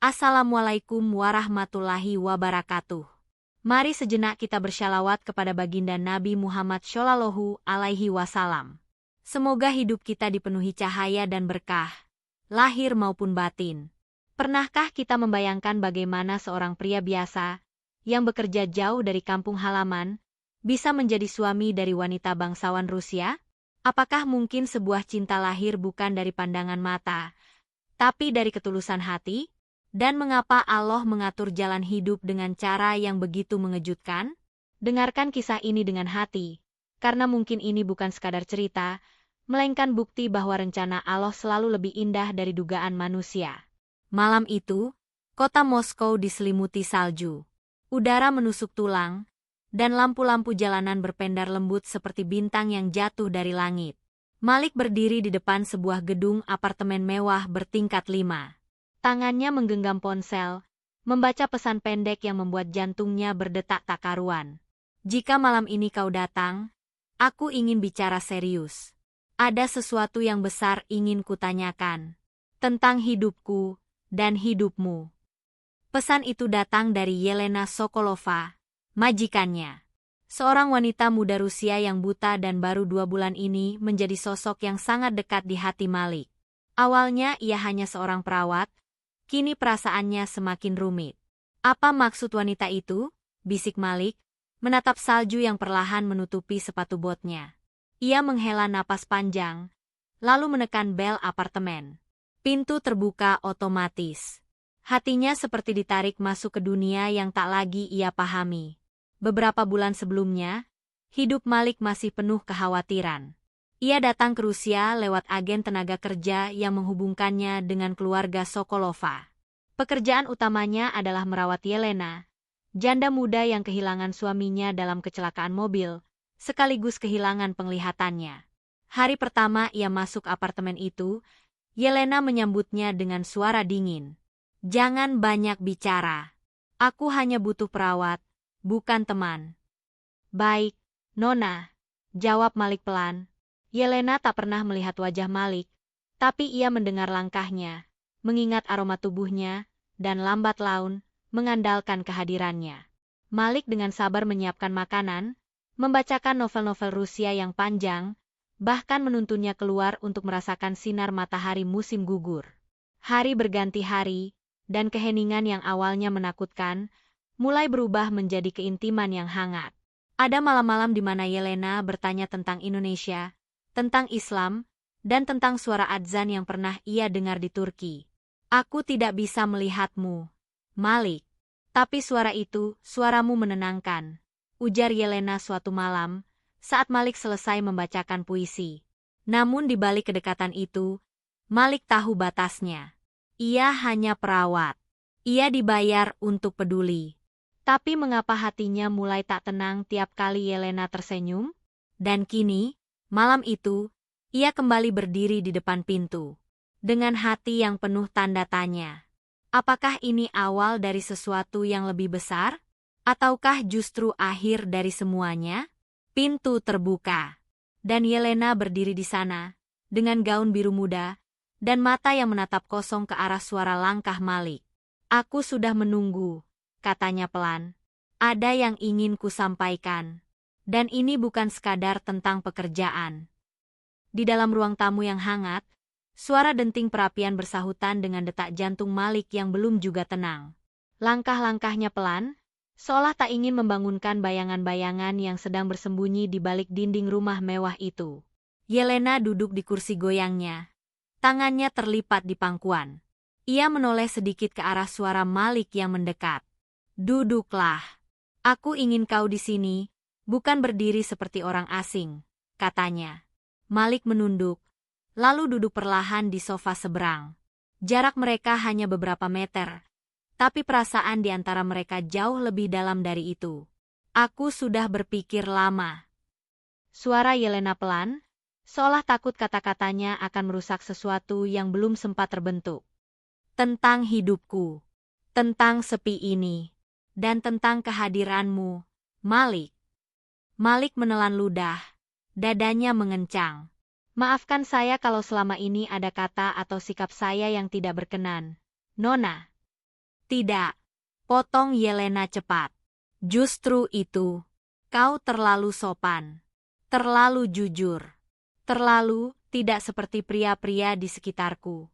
Assalamualaikum warahmatullahi wabarakatuh. Mari sejenak kita bersyalawat kepada baginda Nabi Muhammad Shallallahu Alaihi Wasallam. Semoga hidup kita dipenuhi cahaya dan berkah, lahir maupun batin. Pernahkah kita membayangkan bagaimana seorang pria biasa, yang bekerja jauh dari kampung halaman, bisa menjadi suami dari wanita bangsawan Rusia? Apakah mungkin sebuah cinta lahir bukan dari pandangan mata, tapi dari ketulusan hati? Dan mengapa Allah mengatur jalan hidup dengan cara yang begitu mengejutkan? Dengarkan kisah ini dengan hati, karena mungkin ini bukan sekadar cerita, melainkan bukti bahwa rencana Allah selalu lebih indah dari dugaan manusia. Malam itu, kota Moskow diselimuti salju. Udara menusuk tulang, dan lampu-lampu jalanan berpendar lembut seperti bintang yang jatuh dari langit. Malik berdiri di depan sebuah gedung apartemen mewah bertingkat 5. Tangannya menggenggam ponsel, membaca pesan pendek yang membuat jantungnya berdetak tak karuan. Jika malam ini kau datang, aku ingin bicara serius. Ada sesuatu yang besar ingin kutanyakan. Tentang hidupku dan hidupmu. Pesan itu datang dari Yelena Sokolova, majikannya. Seorang wanita muda Rusia yang buta dan baru 2 bulan ini menjadi sosok yang sangat dekat di hati Malik. Awalnya ia hanya seorang perawat, kini perasaannya semakin rumit. Apa maksud wanita itu? Bisik Malik, menatap salju yang perlahan menutupi sepatu botnya. Ia menghela napas panjang, lalu menekan bel apartemen. Pintu terbuka otomatis. Hatinya seperti ditarik masuk ke dunia yang tak lagi ia pahami. Beberapa bulan sebelumnya, hidup Malik masih penuh kekhawatiran. Ia datang ke Rusia lewat agen tenaga kerja yang menghubungkannya dengan keluarga Sokolova. Pekerjaan utamanya adalah merawat Yelena, janda muda yang kehilangan suaminya dalam kecelakaan mobil, sekaligus kehilangan penglihatannya. Hari pertama ia masuk apartemen itu, Yelena menyambutnya dengan suara dingin. "Jangan banyak bicara. Aku hanya butuh perawat, bukan teman." "Baik, Nona," jawab Malik pelan. Yelena tak pernah melihat wajah Malik, tapi ia mendengar langkahnya, mengingat aroma tubuhnya, dan lambat laun, mengandalkan kehadirannya. Malik dengan sabar menyiapkan makanan, membacakan novel-novel Rusia yang panjang, bahkan menuntunnya keluar untuk merasakan sinar matahari musim gugur. Hari berganti hari, dan keheningan yang awalnya menakutkan, mulai berubah menjadi keintiman yang hangat. Ada malam-malam di mana Yelena bertanya tentang Indonesia, tentang Islam, dan tentang suara adzan yang pernah ia dengar di Turki. "Aku tidak bisa melihatmu, Malik. Tapi suara itu, suaramu menenangkan," ujar Yelena suatu malam, saat Malik selesai membacakan puisi. Namun di balik kedekatan itu, Malik tahu batasnya. Ia hanya perawat. Ia dibayar untuk peduli. Tapi mengapa hatinya mulai tak tenang tiap kali Yelena tersenyum? Dan kini, malam itu, ia kembali berdiri di depan pintu. Dengan hati yang penuh tanda tanya. Apakah ini awal dari sesuatu yang lebih besar? Ataukah justru akhir dari semuanya? Pintu terbuka. Dan Yelena berdiri di sana, dengan gaun biru muda, dan mata yang menatap kosong ke arah suara langkah Malik. "Aku sudah menunggu," katanya pelan. "Ada yang ingin kusampaikan. Dan ini bukan sekadar tentang pekerjaan." Di dalam ruang tamu yang hangat, suara denting perapian bersahutan dengan detak jantung Malik yang belum juga tenang. Langkah-langkahnya pelan, seolah tak ingin membangunkan bayangan-bayangan yang sedang bersembunyi di balik dinding rumah mewah itu. Yelena duduk di kursi goyangnya. Tangannya terlipat di pangkuan. Ia menoleh sedikit ke arah suara Malik yang mendekat. "Duduklah. Aku ingin kau di sini, bukan berdiri seperti orang asing," katanya. Malik menunduk, lalu duduk perlahan di sofa seberang. Jarak mereka hanya beberapa meter, tapi perasaan di antara mereka jauh lebih dalam dari itu. "Aku sudah berpikir lama." Suara Yelena pelan, seolah takut kata-katanya akan merusak sesuatu yang belum sempat terbentuk. "Tentang hidupku, tentang sepi ini, dan tentang kehadiranmu, Malik." Malik menelan ludah. Dadanya mengencang. "Maafkan saya kalau selama ini ada kata atau sikap saya yang tidak berkenan, Nona." Tidak, potong Yelena cepat. Justru itu, kau terlalu sopan, terlalu jujur, terlalu tidak seperti pria-pria di sekitarku.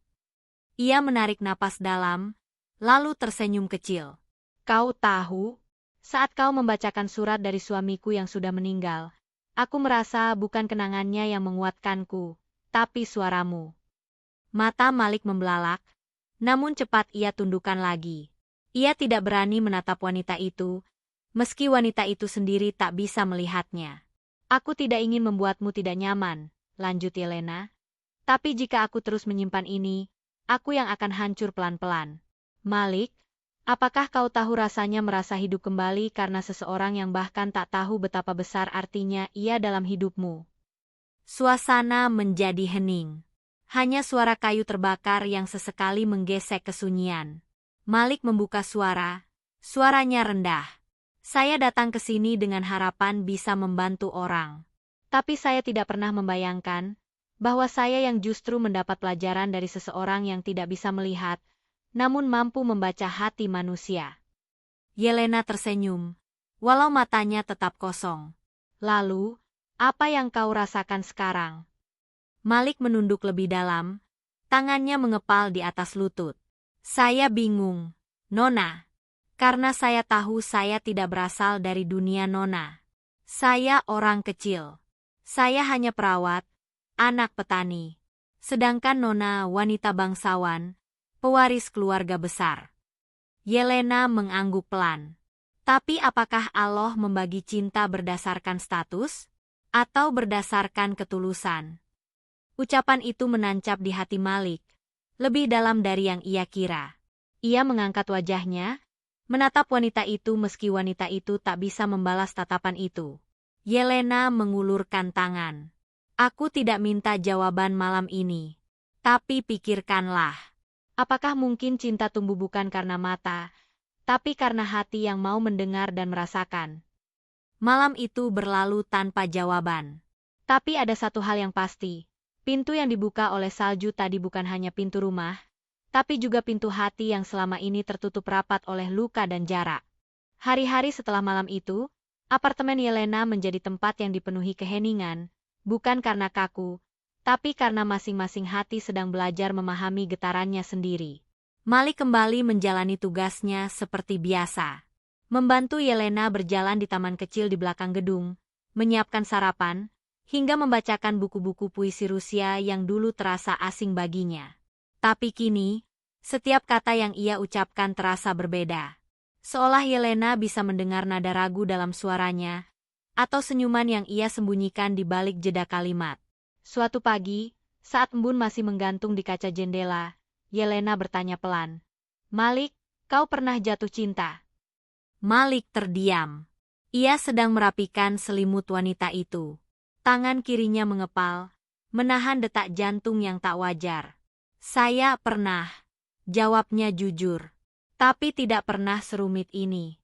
Ia menarik napas dalam, lalu tersenyum kecil. Kau tahu, saat kau membacakan surat dari suamiku yang sudah meninggal, aku merasa bukan kenangannya yang menguatkanku, tapi suaramu. Mata Malik membelalak, namun cepat ia tundukkan lagi. Ia tidak berani menatap wanita itu, meski wanita itu sendiri tak bisa melihatnya. Aku tidak ingin membuatmu tidak nyaman, lanjut Yelena. Tapi jika aku terus menyimpan ini, aku yang akan hancur pelan-pelan. Malik, apakah kau tahu rasanya merasa hidup kembali karena seseorang yang bahkan tak tahu betapa besar artinya ia dalam hidupmu? Suasana menjadi hening. Hanya suara kayu terbakar yang sesekali menggesek kesunyian. Malik membuka suara, suaranya rendah. Saya datang ke sini dengan harapan bisa membantu orang. Tapi saya tidak pernah membayangkan bahwa saya yang justru mendapat pelajaran dari seseorang yang tidak bisa melihat, namun mampu membaca hati manusia. Yelena tersenyum, walau matanya tetap kosong. Lalu, apa yang kau rasakan sekarang? Malik menunduk lebih dalam, tangannya mengepal di atas lutut. Saya bingung, Nona. Karena saya tahu saya tidak berasal dari dunia Nona. Saya orang kecil. Saya hanya perawat, anak petani. Sedangkan Nona wanita bangsawan, pewaris keluarga besar. Yelena mengangguk pelan. Tapi apakah Allah membagi cinta berdasarkan status? Atau berdasarkan ketulusan? Ucapan itu menancap di hati Malik, lebih dalam dari yang ia kira. Ia mengangkat wajahnya, menatap wanita itu meski wanita itu tak bisa membalas tatapan itu. Yelena mengulurkan tangan. Aku tidak minta jawaban malam ini. Tapi pikirkanlah. Apakah mungkin cinta tumbuh bukan karena mata, tapi karena hati yang mau mendengar dan merasakan? Malam itu berlalu tanpa jawaban. Tapi ada satu hal yang pasti. Pintu yang dibuka oleh salju tadi bukan hanya pintu rumah, tapi juga pintu hati yang selama ini tertutup rapat oleh luka dan jarak. Hari-hari setelah malam itu, apartemen Yelena menjadi tempat yang dipenuhi keheningan, bukan karena kaku, tapi karena masing-masing hati sedang belajar memahami getarannya sendiri. Malik kembali menjalani tugasnya seperti biasa. Membantu Yelena berjalan di taman kecil di belakang gedung, menyiapkan sarapan, hingga membacakan buku-buku puisi Rusia yang dulu terasa asing baginya. Tapi kini, setiap kata yang ia ucapkan terasa berbeda. Seolah Yelena bisa mendengar nada ragu dalam suaranya, atau senyuman yang ia sembunyikan di balik jeda kalimat. Suatu pagi, saat embun masih menggantung di kaca jendela, Yelena bertanya pelan, "Malik, kau pernah jatuh cinta?" Malik terdiam. Ia sedang merapikan selimut wanita itu. Tangan kirinya mengepal, menahan detak jantung yang tak wajar. Saya pernah, jawabnya jujur. Tapi tidak pernah serumit ini.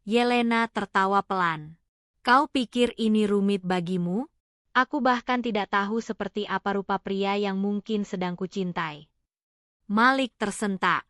Yelena tertawa pelan. Kau pikir ini rumit bagimu? Aku bahkan tidak tahu seperti apa rupa pria yang mungkin sedang kucintai. Malik tersentak.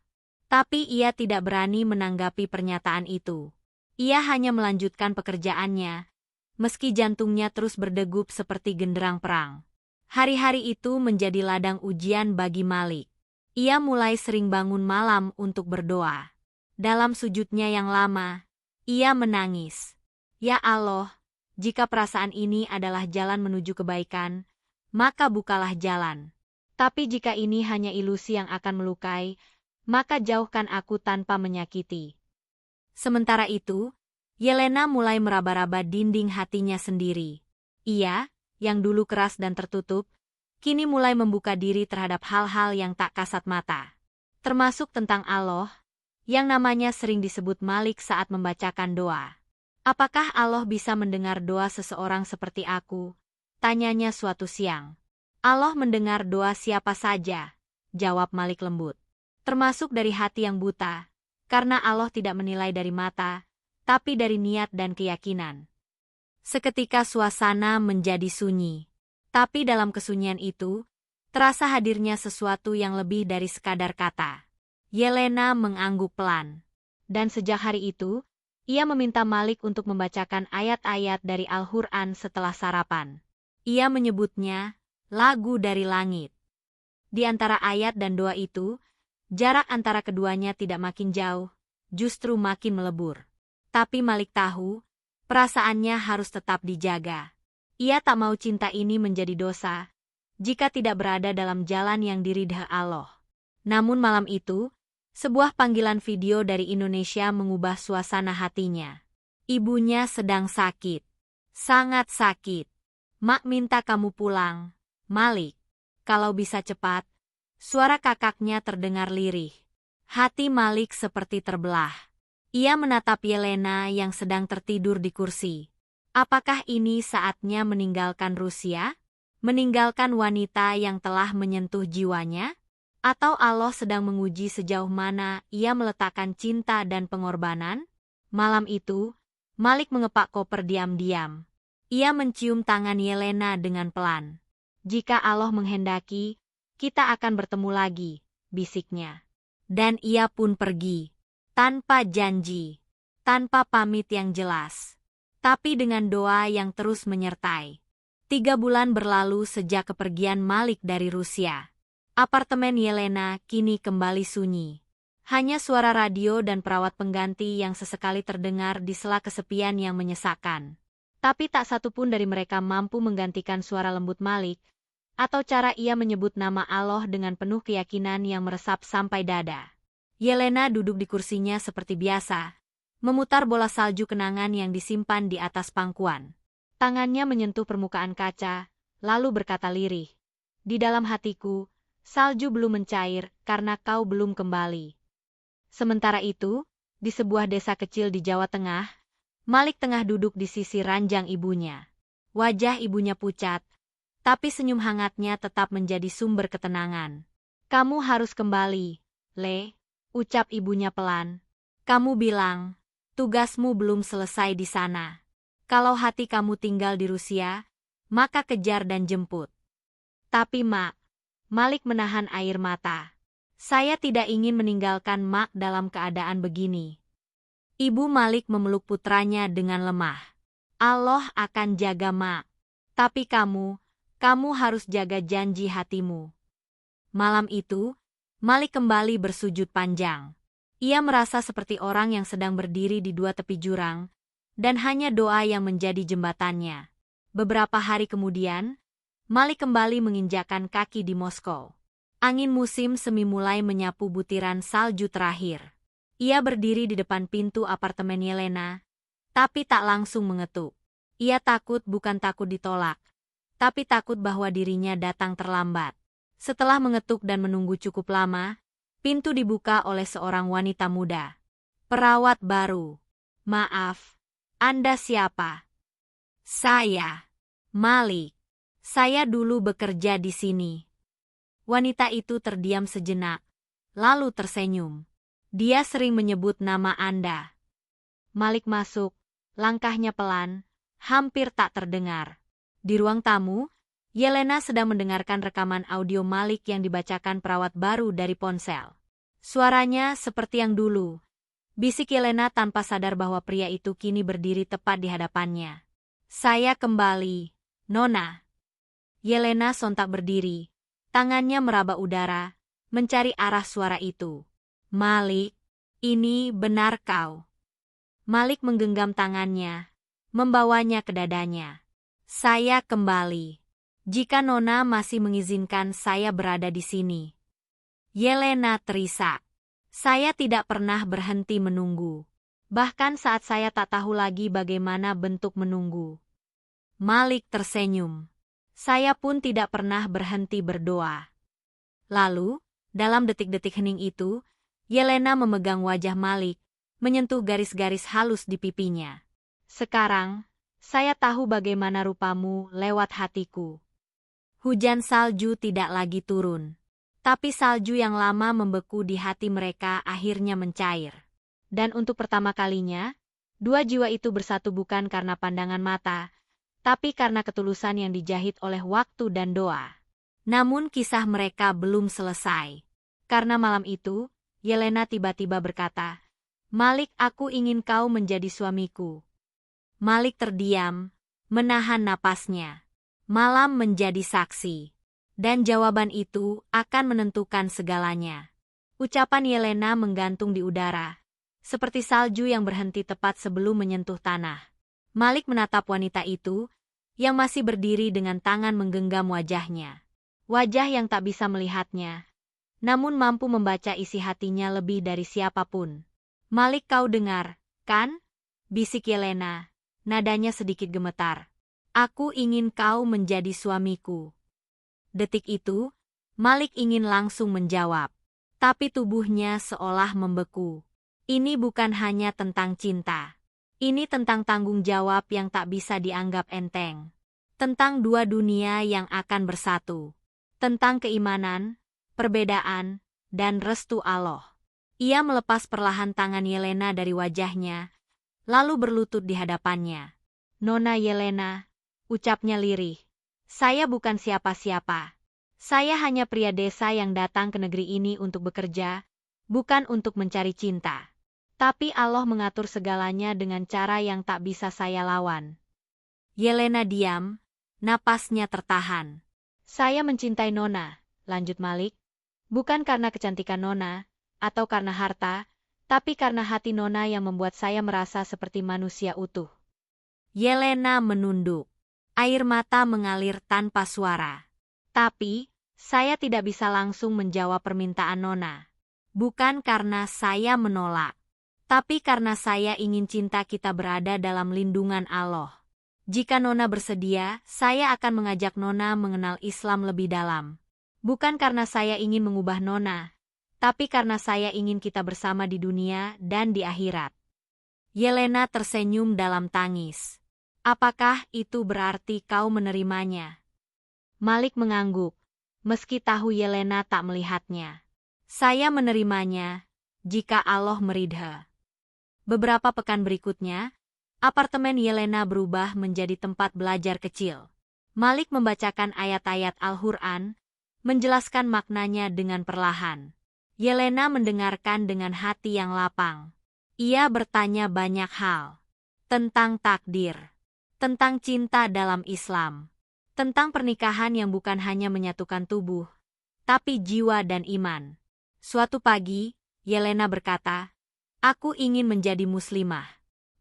Tapi ia tidak berani menanggapi pernyataan itu. Ia hanya melanjutkan pekerjaannya, meski jantungnya terus berdegup seperti genderang perang. Hari-hari itu menjadi ladang ujian bagi Malik. Ia mulai sering bangun malam untuk berdoa. Dalam sujudnya yang lama, ia menangis. Ya Allah, jika perasaan ini adalah jalan menuju kebaikan, maka bukalah jalan. Tapi jika ini hanya ilusi yang akan melukai, maka jauhkan aku tanpa menyakiti. Sementara itu, Yelena mulai meraba-raba dinding hatinya sendiri. Ia, yang dulu keras dan tertutup, kini mulai membuka diri terhadap hal-hal yang tak kasat mata. Termasuk tentang Allah, yang namanya sering disebut Malik saat membacakan doa. Apakah Allah bisa mendengar doa seseorang seperti aku? Tanyanya suatu siang. Allah mendengar doa siapa saja, jawab Malik lembut. Termasuk dari hati yang buta, karena Allah tidak menilai dari mata, tapi dari niat dan keyakinan. Seketika suasana menjadi sunyi. Tapi dalam kesunyian itu, terasa hadirnya sesuatu yang lebih dari sekadar kata. Yelena mengangguk pelan. Dan sejak hari itu, ia meminta Malik untuk membacakan ayat-ayat dari Al-Quran setelah sarapan. Ia menyebutnya lagu dari langit. Di antara ayat dan doa itu, jarak antara keduanya tidak makin jauh, justru makin melebur. Tapi Malik tahu, perasaannya harus tetap dijaga. Ia tak mau cinta ini menjadi dosa, jika tidak berada dalam jalan yang diridha Allah. Namun malam itu, sebuah panggilan video dari Indonesia mengubah suasana hatinya. Ibunya sedang sakit. Sangat sakit. Mak minta kamu pulang, Malik. Kalau bisa cepat. Suara kakaknya terdengar lirih. Hati Malik seperti terbelah. Ia menatap Yelena yang sedang tertidur di kursi. Apakah ini saatnya meninggalkan Rusia? Meninggalkan wanita yang telah menyentuh jiwanya? Atau Allah sedang menguji sejauh mana ia meletakkan cinta dan pengorbanan? Malam itu, Malik mengepak koper diam-diam. Ia mencium tangan Yelena dengan pelan. Jika Allah menghendaki, kita akan bertemu lagi, bisiknya. Dan ia pun pergi. Tanpa janji. Tanpa pamit yang jelas. Tapi dengan doa yang terus menyertai. 3 bulan berlalu sejak kepergian Malik dari Rusia. Apartemen Yelena kini kembali sunyi. Hanya suara radio dan perawat pengganti yang sesekali terdengar di sela kesepian yang menyesakkan. Tapi tak satu pun dari mereka mampu menggantikan suara lembut Malik, atau cara ia menyebut nama Allah dengan penuh keyakinan yang meresap sampai dada. Yelena duduk di kursinya seperti biasa, memutar bola salju kenangan yang disimpan di atas pangkuan. Tangannya menyentuh permukaan kaca, lalu berkata lirih, "Di dalam hatiku, salju belum mencair karena kau belum kembali." Sementara itu, di sebuah desa kecil di Jawa Tengah, Malik tengah duduk di sisi ranjang ibunya. Wajah ibunya pucat, tapi senyum hangatnya tetap menjadi sumber ketenangan. "Kamu harus kembali, Le," ucap ibunya pelan. "Kamu bilang, tugasmu belum selesai di sana. Kalau hati kamu tinggal di Rusia, maka kejar dan jemput." "Tapi Mak," Malik menahan air mata. "Saya tidak ingin meninggalkan Mak dalam keadaan begini." Ibu Malik memeluk putranya dengan lemah. "Allah akan jaga Mak. Tapi kamu harus jaga janji hatimu." Malam itu, Malik kembali bersujud panjang. Ia merasa seperti orang yang sedang berdiri di dua tepi jurang, dan hanya doa yang menjadi jembatannya. Beberapa hari kemudian, Malik kembali menginjakkan kaki di Moskow. Angin musim semi mulai menyapu butiran salju terakhir. Ia berdiri di depan pintu apartemen Yelena, tapi tak langsung mengetuk. Ia takut bukan takut ditolak, tapi takut bahwa dirinya datang terlambat. Setelah mengetuk dan menunggu cukup lama, pintu dibuka oleh seorang wanita muda. "Perawat baru. Maaf, Anda siapa?" "Saya, Malik. Saya dulu bekerja di sini." Wanita itu terdiam sejenak, lalu tersenyum. "Dia sering menyebut nama Anda." Malik masuk, langkahnya pelan, hampir tak terdengar. Di ruang tamu, Yelena sedang mendengarkan rekaman audio Malik yang dibacakan perawat baru dari ponsel. Suaranya seperti yang dulu. Bisik Yelena tanpa sadar bahwa pria itu kini berdiri tepat di hadapannya. "Saya kembali, Nona." Yelena sontak berdiri, tangannya meraba udara, mencari arah suara itu. "Malik, ini benar kau?" Malik menggenggam tangannya, membawanya ke dadanya. "Saya kembali. Jika Nona masih mengizinkan saya berada di sini." Yelena terisak. "Saya tidak pernah berhenti menunggu. Bahkan saat saya tak tahu lagi bagaimana bentuk menunggu." Malik tersenyum. "Saya pun tidak pernah berhenti berdoa." Lalu, dalam detik-detik hening itu, Yelena memegang wajah Malik, menyentuh garis-garis halus di pipinya. "Sekarang, saya tahu bagaimana rupamu lewat hatiku." Hujan salju tidak lagi turun. Tapi salju yang lama membeku di hati mereka akhirnya mencair. Dan untuk pertama kalinya, dua jiwa itu bersatu bukan karena pandangan mata, tapi karena ketulusan yang dijahit oleh waktu dan doa. Namun kisah mereka belum selesai. Karena malam itu, Yelena tiba-tiba berkata, "Malik, aku ingin kau menjadi suamiku." Malik terdiam, menahan napasnya. Malam menjadi saksi. Dan jawaban itu akan menentukan segalanya. Ucapan Yelena menggantung di udara, seperti salju yang berhenti tepat sebelum menyentuh tanah. Malik menatap wanita itu, yang masih berdiri dengan tangan menggenggam wajahnya. Wajah yang tak bisa melihatnya, namun mampu membaca isi hatinya lebih dari siapapun. "Malik, kau dengar, kan?" bisik Yelena, nadanya sedikit gemetar. "Aku ingin kau menjadi suamiku." Detik itu, Malik ingin langsung menjawab, tapi tubuhnya seolah membeku. Ini bukan hanya tentang cinta. Ini tentang tanggung jawab yang tak bisa dianggap enteng. Tentang dua dunia yang akan bersatu. Tentang keimanan, perbedaan, dan restu Allah. Ia melepas perlahan tangan Yelena dari wajahnya, lalu berlutut di hadapannya. "Nona Yelena," ucapnya lirih, "saya bukan siapa-siapa. Saya hanya pria desa yang datang ke negeri ini untuk bekerja, bukan untuk mencari cinta. Tapi Allah mengatur segalanya dengan cara yang tak bisa saya lawan." Yelena diam, napasnya tertahan. "Saya mencintai Nona," lanjut Malik, "bukan karena kecantikan Nona, atau karena harta, tapi karena hati Nona yang membuat saya merasa seperti manusia utuh." Yelena menunduk. Air mata mengalir tanpa suara. "Tapi, saya tidak bisa langsung menjawab permintaan Nona. Bukan karena saya menolak, tapi karena saya ingin cinta kita berada dalam lindungan Allah. Jika Nona bersedia, saya akan mengajak Nona mengenal Islam lebih dalam. Bukan karena saya ingin mengubah Nona, tapi karena saya ingin kita bersama di dunia dan di akhirat." Yelena tersenyum dalam tangis. "Apakah itu berarti kau menerimanya?" Malik mengangguk, meski tahu Yelena tak melihatnya. "Saya menerimanya, jika Allah meridha." Beberapa pekan berikutnya, apartemen Yelena berubah menjadi tempat belajar kecil. Malik membacakan ayat-ayat Al-Quran, menjelaskan maknanya dengan perlahan. Yelena mendengarkan dengan hati yang lapang. Ia bertanya banyak hal. Tentang takdir, tentang cinta dalam Islam, tentang pernikahan yang bukan hanya menyatukan tubuh, tapi jiwa dan iman. Suatu pagi, Yelena berkata, "Aku ingin menjadi muslimah.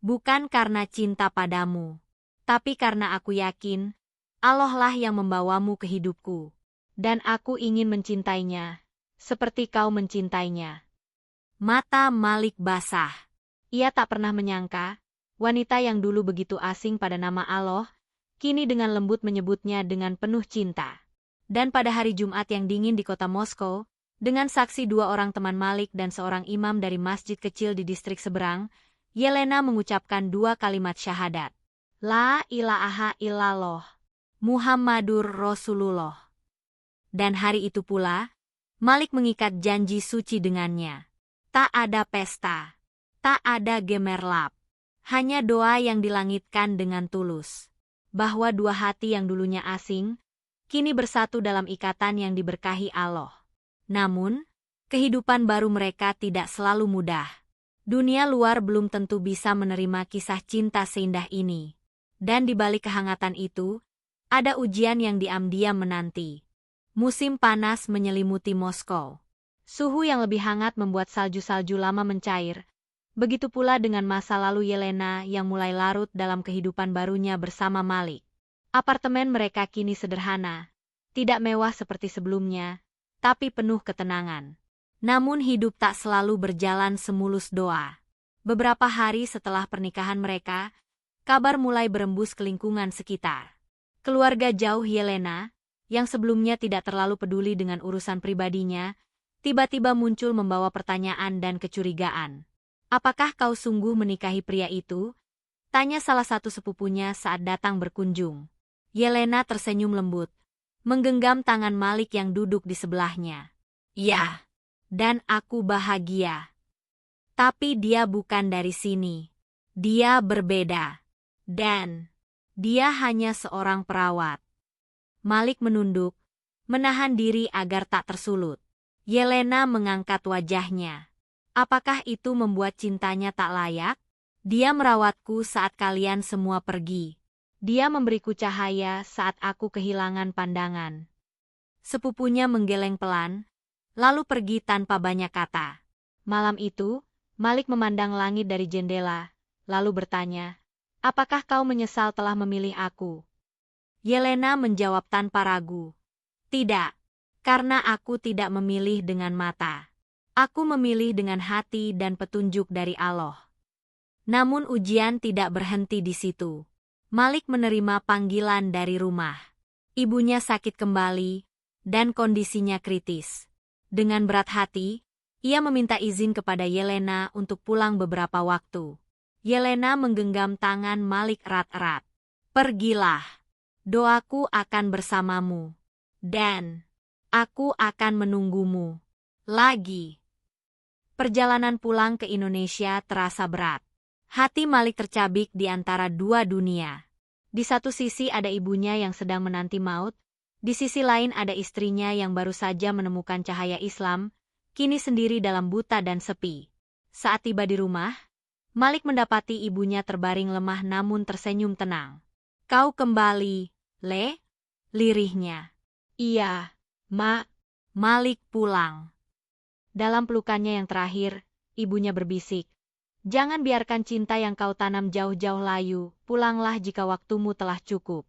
Bukan karena cinta padamu, tapi karena aku yakin, Allah lah yang membawamu ke hidupku. Dan aku ingin mencintainya, seperti kau mencintainya." Mata Malik basah. Ia tak pernah menyangka, wanita yang dulu begitu asing pada nama Allah, kini dengan lembut menyebutnya dengan penuh cinta. Dan pada hari Jumat yang dingin di kota Moskow, dengan saksi dua orang teman Malik dan seorang imam dari masjid kecil di distrik seberang, Yelena mengucapkan dua kalimat syahadat. "La ilaha illallah, Muhammadur Rasulullah." Dan hari itu pula, Malik mengikat janji suci dengannya. Tak ada pesta, tak ada gemerlap, hanya doa yang dilangitkan dengan tulus. Bahwa dua hati yang dulunya asing, kini bersatu dalam ikatan yang diberkahi Allah. Namun, kehidupan baru mereka tidak selalu mudah. Dunia luar belum tentu bisa menerima kisah cinta seindah ini. Dan di balik kehangatan itu, ada ujian yang diam-diam menanti. Musim panas menyelimuti Moskow. Suhu yang lebih hangat membuat salju-salju lama mencair. Begitu pula dengan masa lalu Yelena yang mulai larut dalam kehidupan barunya bersama Malik. Apartemen mereka kini sederhana, tidak mewah seperti sebelumnya, tapi penuh ketenangan. Namun hidup tak selalu berjalan semulus doa. Beberapa hari setelah pernikahan mereka, kabar mulai berembus ke lingkungan sekitar. Keluarga jauh Yelena, yang sebelumnya tidak terlalu peduli dengan urusan pribadinya, tiba-tiba muncul membawa pertanyaan dan kecurigaan. "Apakah kau sungguh menikahi pria itu?" tanya salah satu sepupunya saat datang berkunjung. Yelena tersenyum lembut, menggenggam tangan Malik yang duduk di sebelahnya. "Ya, dan aku bahagia. Tapi dia bukan dari sini. Dia berbeda. Dan dia hanya seorang perawat." Malik menunduk, menahan diri agar tak tersulut. Yelena mengangkat wajahnya. Apakah itu membuat cintanya tak layak? Dia merawatku saat kalian semua pergi. Dia memberiku cahaya saat aku kehilangan pandangan. Sepupunya menggeleng pelan, lalu pergi tanpa banyak kata. Malam itu, Malik memandang langit dari jendela, lalu bertanya, "Apakah kau menyesal telah memilih aku?" Yelena menjawab tanpa ragu, "Tidak, karena aku tidak memilih dengan mata. Aku memilih dengan hati dan petunjuk dari Allah." Namun ujian tidak berhenti di situ. Malik menerima panggilan dari rumah. Ibunya sakit kembali, dan kondisinya kritis. Dengan berat hati, ia meminta izin kepada Yelena untuk pulang beberapa waktu. Yelena menggenggam tangan Malik erat-erat. "Pergilah. Doaku akan bersamamu. Dan aku akan menunggumu." Lagi. Perjalanan pulang ke Indonesia terasa berat. Hati Malik tercabik di antara dua dunia. Di satu sisi ada ibunya yang sedang menanti maut, di sisi lain ada istrinya yang baru saja menemukan cahaya Islam, kini sendiri dalam buta dan sepi. Saat tiba di rumah, Malik mendapati ibunya terbaring lemah namun tersenyum tenang. "Kau kembali, Le?" lirihnya. "Iya, Mak." Malik pulang. Dalam pelukannya yang terakhir, ibunya berbisik, "Jangan biarkan cinta yang kau tanam jauh-jauh layu, pulanglah jika waktumu telah cukup."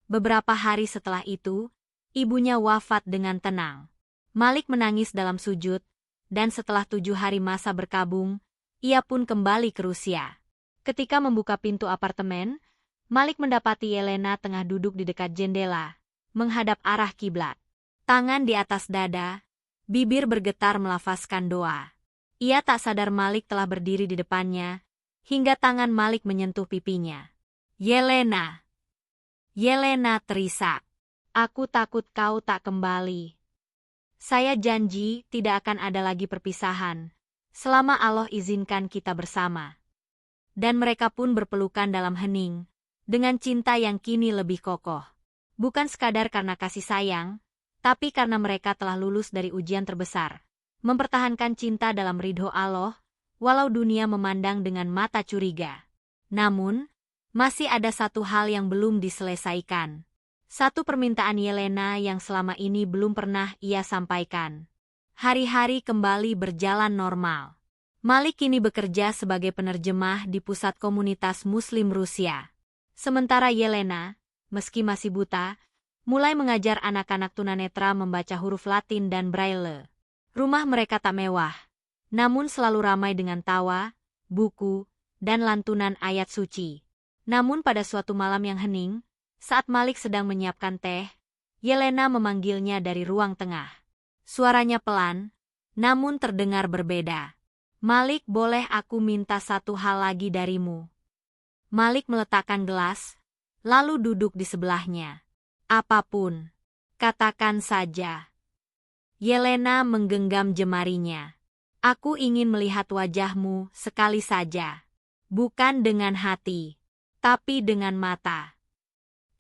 Beberapa hari setelah itu, ibunya wafat dengan tenang. Malik menangis dalam sujud, dan setelah 7 hari masa berkabung, ia pun kembali ke Rusia. Ketika membuka pintu apartemen, Malik mendapati Yelena tengah duduk di dekat jendela, menghadap arah kiblat. Tangan di atas dada, bibir bergetar melafazkan doa. Ia tak sadar Malik telah berdiri di depannya, hingga tangan Malik menyentuh pipinya. "Yelena." Yelena terisak. "Aku takut kau tak kembali. Saya janji tidak akan ada lagi perpisahan, selama Allah izinkan kita bersama." Dan mereka pun berpelukan dalam hening, dengan cinta yang kini lebih kokoh. Bukan sekadar karena kasih sayang, tapi karena mereka telah lulus dari ujian terbesar. Mempertahankan cinta dalam ridho Allah, walau dunia memandang dengan mata curiga. Namun, masih ada satu hal yang belum diselesaikan. Satu permintaan Yelena yang selama ini belum pernah ia sampaikan. Hari-hari kembali berjalan normal. Malik kini bekerja sebagai penerjemah di pusat komunitas Muslim Rusia. Sementara Yelena, meski masih buta, mulai mengajar anak-anak tunanetra membaca huruf Latin dan Braille. Rumah mereka tak mewah, namun selalu ramai dengan tawa, buku, dan lantunan ayat suci. Namun pada suatu malam yang hening, saat Malik sedang menyiapkan teh, Yelena memanggilnya dari ruang tengah. Suaranya pelan, namun terdengar berbeda. "Malik, boleh aku minta satu hal lagi darimu?" Malik meletakkan gelas, lalu duduk di sebelahnya. "Apapun, katakan saja." Yelena menggenggam jemarinya. "Aku ingin melihat wajahmu sekali saja. Bukan dengan hati, tapi dengan mata."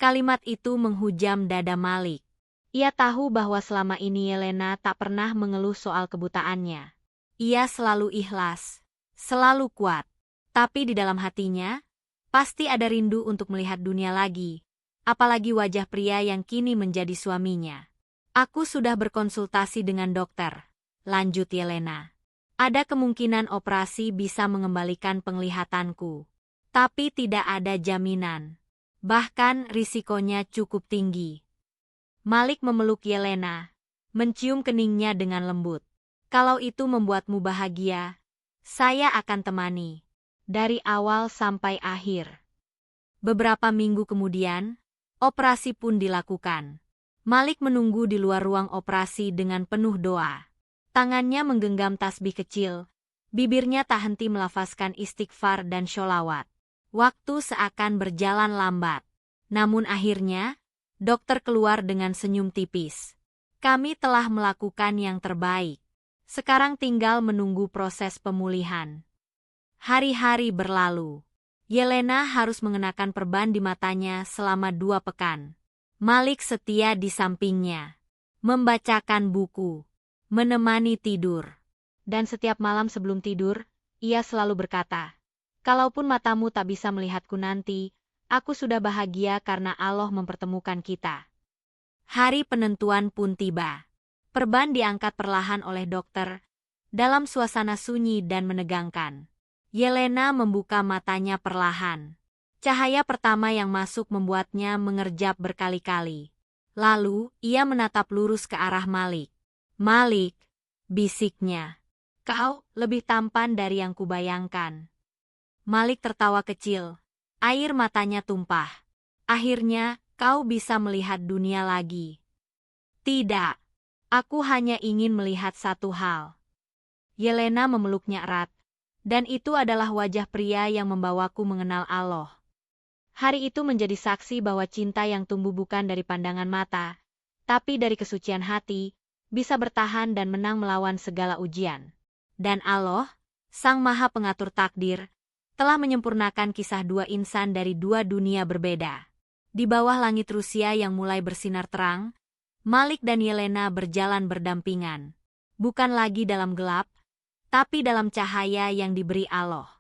Kalimat itu menghujam dada Malik. Ia tahu bahwa selama ini Yelena tak pernah mengeluh soal kebutaannya. Ia selalu ikhlas, selalu kuat. Tapi di dalam hatinya, pasti ada rindu untuk melihat dunia lagi, apalagi wajah pria yang kini menjadi suaminya. "Aku sudah berkonsultasi dengan dokter," lanjut Yelena. "Ada kemungkinan operasi bisa mengembalikan penglihatanku. Tapi tidak ada jaminan. Bahkan risikonya cukup tinggi." Malik memeluk Yelena, mencium keningnya dengan lembut. "Kalau itu membuatmu bahagia, saya akan temani. Dari awal sampai akhir." Beberapa minggu kemudian, operasi pun dilakukan. Malik menunggu di luar ruang operasi dengan penuh doa. Tangannya menggenggam tasbih kecil, bibirnya tak henti melafazkan istighfar dan sholawat. Waktu seakan berjalan lambat. Namun akhirnya, dokter keluar dengan senyum tipis. "Kami telah melakukan yang terbaik. Sekarang tinggal menunggu proses pemulihan." Hari-hari berlalu. Yelena harus mengenakan perban di matanya selama 2 pekan. Malik setia di sampingnya, membacakan buku, menemani tidur. Dan setiap malam sebelum tidur, ia selalu berkata, "Kalaupun matamu tak bisa melihatku nanti, aku sudah bahagia karena Allah mempertemukan kita." Hari penentuan pun tiba. Perban diangkat perlahan oleh dokter, dalam suasana sunyi dan menegangkan. Yelena membuka matanya perlahan. Cahaya pertama yang masuk membuatnya mengerjap berkali-kali. Lalu, ia menatap lurus ke arah Malik. "Malik," bisiknya. "Kau lebih tampan dari yang kubayangkan." Malik tertawa kecil. Air matanya tumpah. "Akhirnya, kau bisa melihat dunia lagi." "Tidak. Aku hanya ingin melihat satu hal." Yelena memeluknya erat. Dan itu adalah wajah pria yang membawaku mengenal Allah. Hari itu menjadi saksi bahwa cinta yang tumbuh bukan dari pandangan mata, tapi dari kesucian hati, bisa bertahan dan menang melawan segala ujian. Dan Allah, Sang Maha Pengatur Takdir, telah menyempurnakan kisah dua insan dari dua dunia berbeda. Di bawah langit Rusia yang mulai bersinar terang, Malik dan Yelena berjalan berdampingan. Bukan lagi dalam gelap, tapi dalam cahaya yang diberi Allah.